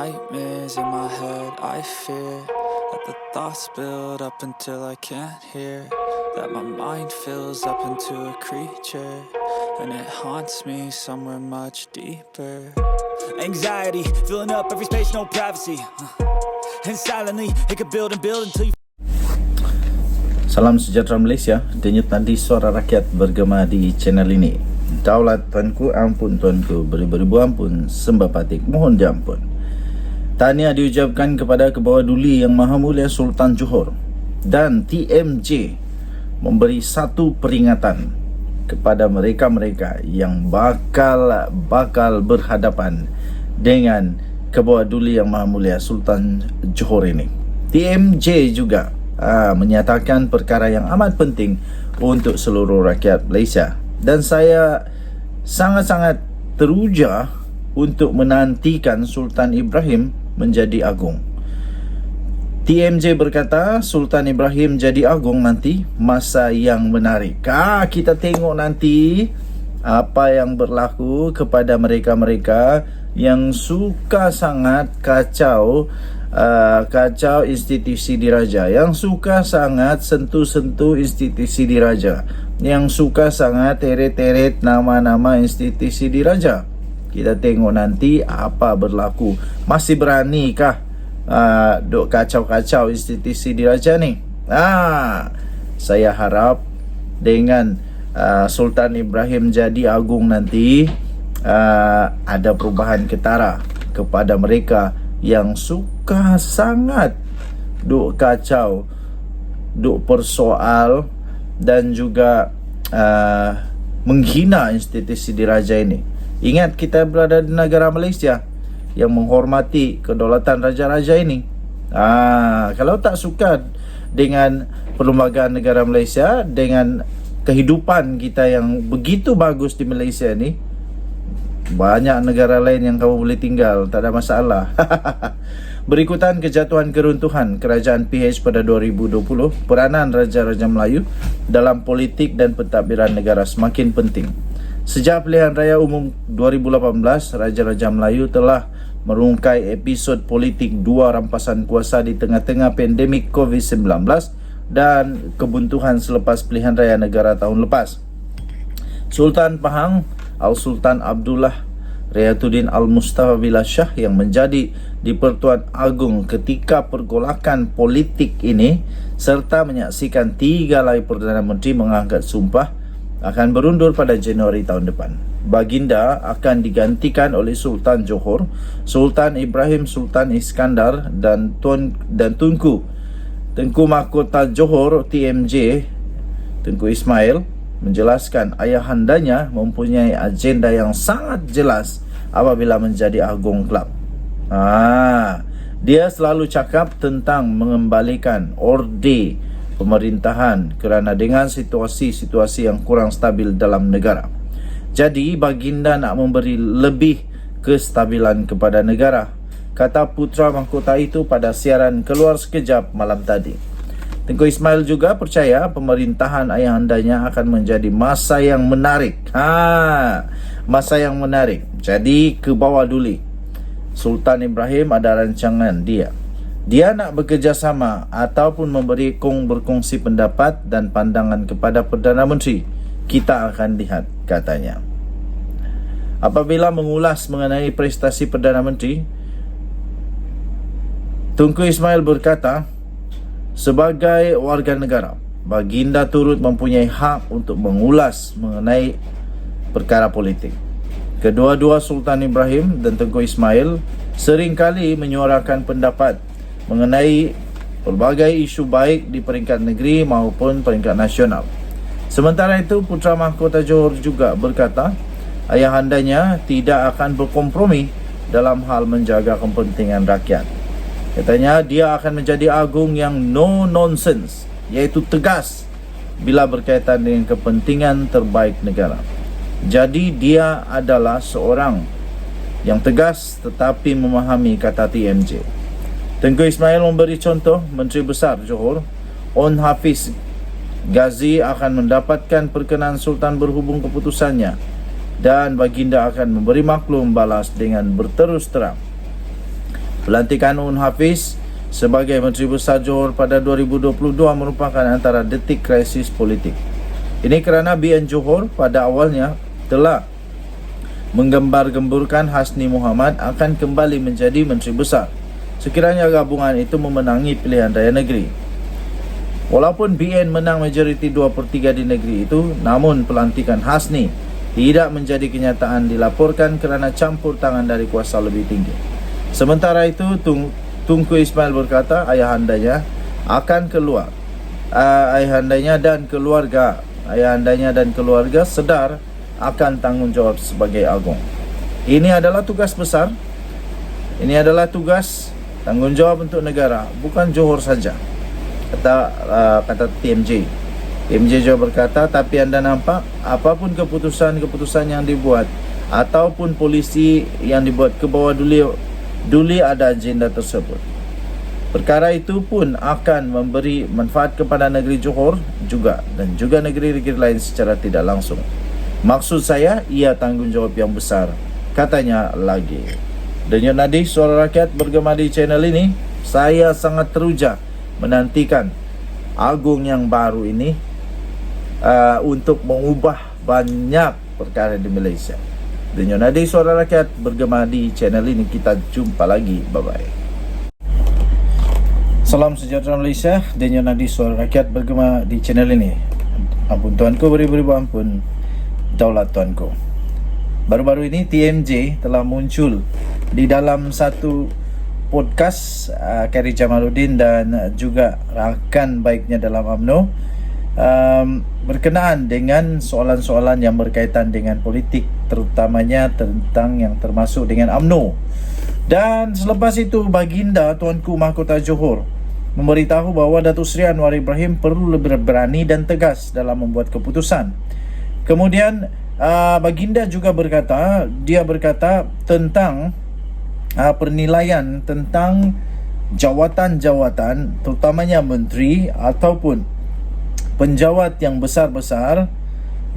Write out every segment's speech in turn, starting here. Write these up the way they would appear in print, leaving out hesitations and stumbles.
nightmares in my head, I fear that the thoughts build up until I can't hear, that my mind fills up into a creature, and it haunts me somewhere much deeper. Anxiety, filling up every space, no privacy, and silently, it could build and build until you... Salam sejahtera Malaysia, denyut nadi suara rakyat bergema di channel ini. Daulat tuanku, ampun tuanku, beribu-ribu ampun, sembah patik, mohon diampun. Tahniah diucapkan kepada Kebawah Duli Yang Maha Mulia Sultan Johor, dan TMJ memberi satu peringatan kepada mereka-mereka yang bakal berhadapan dengan Kebawah Duli Yang Maha Mulia Sultan Johor ini. TMJ juga menyatakan perkara yang amat penting untuk seluruh rakyat Malaysia, dan saya sangat-sangat teruja untuk menantikan Sultan Ibrahim menjadi agung. TMJ berkata Sultan Ibrahim jadi agung nanti masa yang menarik. Kita tengok nanti apa yang berlaku kepada mereka-mereka yang suka sangat kacau institusi diraja, yang suka sangat sentuh-sentuh institusi diraja, yang suka sangat teret-teret nama-nama institusi diraja. Kita tengok nanti apa berlaku. Masih beranikah duk kacau-kacau institusi diraja ni? Saya harap dengan Sultan Ibrahim jadi agung nanti, ada perubahan ketara kepada mereka yang suka sangat duk kacau, duk persoal dan juga menghina institusi diraja ini. Ingat, kita berada di negara Malaysia yang menghormati kedaulatan raja-raja ini. Kalau tak suka dengan perlembagaan negara Malaysia, dengan kehidupan kita yang begitu bagus di Malaysia ni, banyak negara lain yang kamu boleh tinggal, tak ada masalah. Berikutan kejatuhan keruntuhan kerajaan PH pada 2020, peranan Raja-Raja Melayu dalam politik dan pentadbiran negara semakin penting. Sejak pilihan raya umum 2018, Raja-Raja Melayu telah merungkai episod politik dua rampasan kuasa di tengah-tengah pandemik COVID-19 dan kebuntuan selepas pilihan raya negara tahun lepas. Sultan Pahang Al-Sultan Abdullah Riyatuddin Al-Mustafa Billah Shah yang menjadi di-Pertuan Agong ketika pergolakan politik ini serta menyaksikan 3 lagi Perdana Menteri mengangkat sumpah akan berundur pada Januari tahun depan. Baginda akan digantikan oleh Sultan Johor, Sultan Ibrahim Sultan Iskandar dan Tunku Mahkota Johor TMJ Tunku Ismail menjelaskan ayahandanya mempunyai agenda yang sangat jelas apabila menjadi agung kelab. Dia selalu cakap tentang mengembalikan orde pemerintahan kerana dengan situasi-situasi yang kurang stabil dalam negara. Jadi baginda nak memberi lebih kestabilan kepada negara, kata putra mahkota itu pada siaran Keluar Sekejap malam tadi. Tunku Ismail juga percaya pemerintahan ayahandanya akan menjadi masa yang menarik. Masa yang menarik. Jadi ke bawah Duli, Sultan Ibrahim ada rancangan dia nak bekerjasama ataupun berkongsi pendapat dan pandangan kepada Perdana Menteri. Kita akan lihat, katanya. Apabila mengulas mengenai prestasi Perdana Menteri, Tunku Ismail berkata, sebagai warga negara, baginda turut mempunyai hak untuk mengulas mengenai perkara politik. Kedua-dua Sultan Ibrahim dan Tunku Ismail seringkali menyuarakan pendapat mengenai pelbagai isu baik di peringkat negeri maupun peringkat nasional. Sementara itu, Putra Mahkota Johor juga berkata ayahandanya tidak akan berkompromi dalam hal menjaga kepentingan rakyat. Katanya dia akan menjadi agung yang no nonsense, iaitu tegas bila berkaitan dengan kepentingan terbaik negara. Jadi dia adalah seorang yang tegas tetapi memahami, kata TMJ. Tunku Ismail memberi contoh Menteri Besar Johor, On Hafiz Ghazi akan mendapatkan perkenan Sultan berhubung keputusannya, dan baginda akan memberi maklum balas dengan berterus terang. Pelantikan Un Hafiz sebagai Menteri Besar Johor pada 2022 merupakan antara detik krisis politik. Ini kerana BN Johor pada awalnya telah menggembar-gemburkan Hasni Mohamad akan kembali menjadi Menteri Besar sekiranya gabungan itu memenangi pilihan raya negeri. Walaupun BN menang majoriti 2/3 di negeri itu, namun pelantikan Hasni tidak menjadi kenyataan dilaporkan kerana campur tangan dari kuasa lebih tinggi. Sementara itu, Tunku Ismail berkata ayahandanya akan keluar. Ayahandanya dan keluarga sedar akan tanggungjawab sebagai agung. Ini adalah tugas besar. Ini adalah tugas tanggungjawab untuk negara, bukan Johor saja. Kata TMJ. TMJ juga berkata, tapi anda nampak apapun keputusan yang dibuat ataupun polisi yang dibuat ke bawah duli ada agenda tersebut. Perkara itu pun akan memberi manfaat kepada negeri Johor juga dan juga negeri-negeri lain secara tidak langsung. Maksud saya, ia tanggungjawab yang besar, katanya lagi. Denyut nadi suara rakyat bergema di channel ini. Saya sangat teruja menantikan agung yang baru ini untuk mengubah banyak perkara di Malaysia. Denyut nadi suara rakyat bergema di channel ini. Kita jumpa lagi. Bye-bye. Salam sejahtera Malaysia. Denyut nadi suara rakyat bergema di channel ini. Ampun Tuanku, beribu-ribu ampun daulat Tuanku. Baru-baru ini TMJ telah muncul di dalam satu podcast Khairi Jamaluddin dan juga rakan baiknya dalam UMNO berkenaan dengan soalan-soalan yang berkaitan dengan politik, terutamanya tentang yang termasuk dengan UMNO. Dan selepas itu Baginda Tuanku Mahkota Johor memberitahu bahawa Datuk Seri Anwar Ibrahim perlu lebih berani dan tegas dalam membuat keputusan. Kemudian Baginda juga berkata tentang penilaian tentang jawatan-jawatan, terutamanya menteri ataupun penjawat yang besar-besar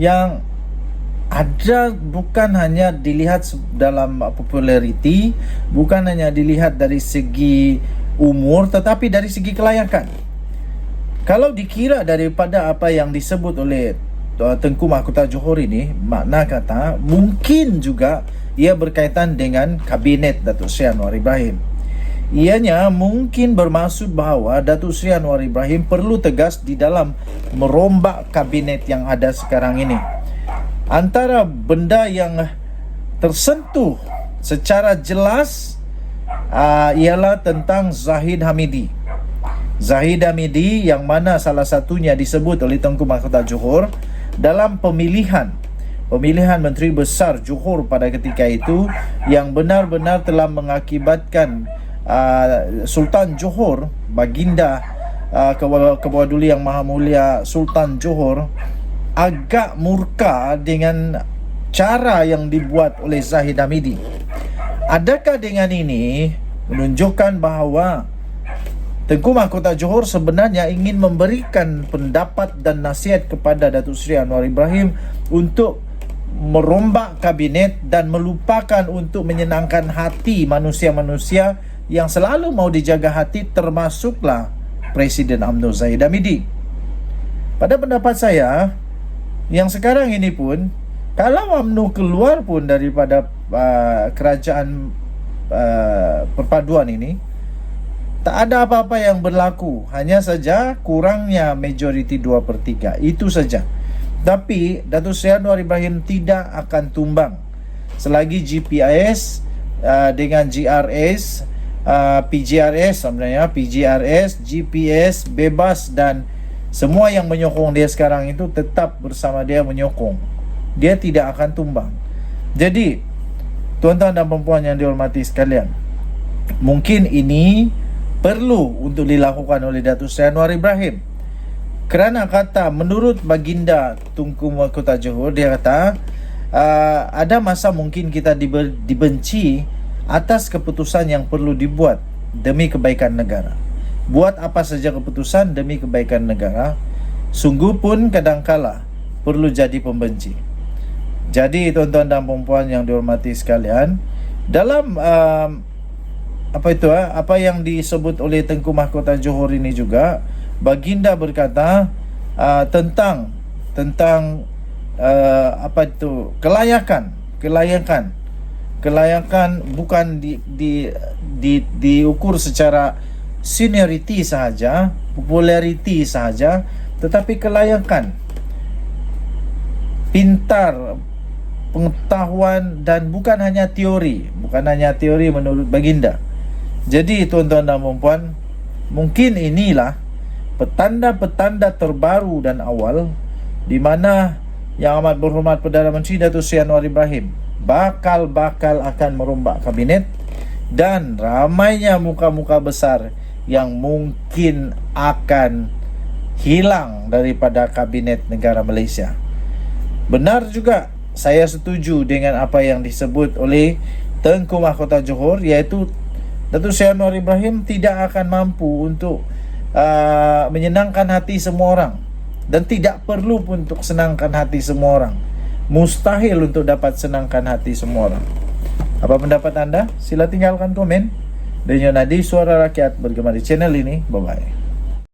yang ada bukan hanya dilihat dalam populariti, bukan hanya dilihat dari segi umur, tetapi dari segi kelayakan. Kalau dikira daripada apa yang disebut oleh Tengku Mahkota Johor ini, makna kata mungkin juga ia berkaitan dengan kabinet Datuk Seri Anwar Ibrahim. Ianya mungkin bermaksud bahawa Datuk Seri Anwar Ibrahim perlu tegas di dalam merombak kabinet yang ada sekarang ini. Antara benda yang tersentuh secara jelas ialah tentang Zahid Hamidi. Zahid Hamidi yang mana salah satunya disebut oleh Tengku Mahkota Johor dalam pemilihan Menteri Besar Johor pada ketika itu, yang benar-benar telah mengakibatkan Sultan Johor, Baginda Kebawaduli Yang Maha Mulia Sultan Johor agak murka dengan cara yang dibuat oleh Zahid Hamidi. Adakah dengan ini menunjukkan bahawa Tengku Mahkota Johor sebenarnya ingin memberikan pendapat dan nasihat kepada Datuk Seri Anwar Ibrahim untuk merombak kabinet dan melupakan untuk menyenangkan hati manusia-manusia yang selalu mau dijaga hati, termasuklah Presiden UMNO Zahid Hamidi. Pada pendapat saya, yang sekarang ini pun, kalau UMNO keluar pun daripada kerajaan perpaduan ini, tak ada apa-apa yang berlaku. Hanya saja kurangnya majoriti 2/3. Itu saja. Tapi Datuk Seri Anwar Ibrahim tidak akan tumbang selagi GPIS dengan GRS, PGRS sebenarnya, PGRS, GPS bebas dan semua yang menyokong dia sekarang itu tetap bersama dia menyokong. Dia tidak akan tumbang. Jadi, tuan-tuan dan puan yang dihormati sekalian, mungkin ini perlu untuk dilakukan oleh Datuk Seri Anwar Ibrahim. Kerana kata, menurut Baginda Tunku Mahkota Johor, dia kata ada masa mungkin kita dibenci atas keputusan yang perlu dibuat demi kebaikan negara. Buat apa saja keputusan demi kebaikan negara, sungguh pun kadangkala perlu jadi pembenci. Jadi tuan-tuan dan puan yang dihormati sekalian, dalam apa yang disebut oleh Tengku Mahkota Johor ini juga, baginda berkata tentang kelayakan bukan diukur secara seniority sahaja, popularity sahaja, tetapi kelayakan, pintar, pengetahuan, dan bukan hanya teori menurut baginda. Jadi tuan-tuan dan puan-puan, mungkin inilah petanda-petanda terbaru dan awal di mana Yang Amat Berhormat Perdana Menteri Datuk Seri Anwar Ibrahim bakal akan merombak kabinet, dan ramainya muka-muka besar yang mungkin akan hilang daripada kabinet negara Malaysia. Benar juga, saya setuju dengan apa yang disebut oleh Tengku Mahkota Johor, iaitu Datuk Seri Anwar Ibrahim tidak akan mampu untuk menyenangkan hati semua orang, dan tidak perlu pun untuk senangkan hati semua orang. Mustahil untuk dapat senangkan hati semua orang. Apa pendapat anda? Sila tinggalkan komen. Dan Nadi Suara Rakyat bergema di channel ini. Bye-bye.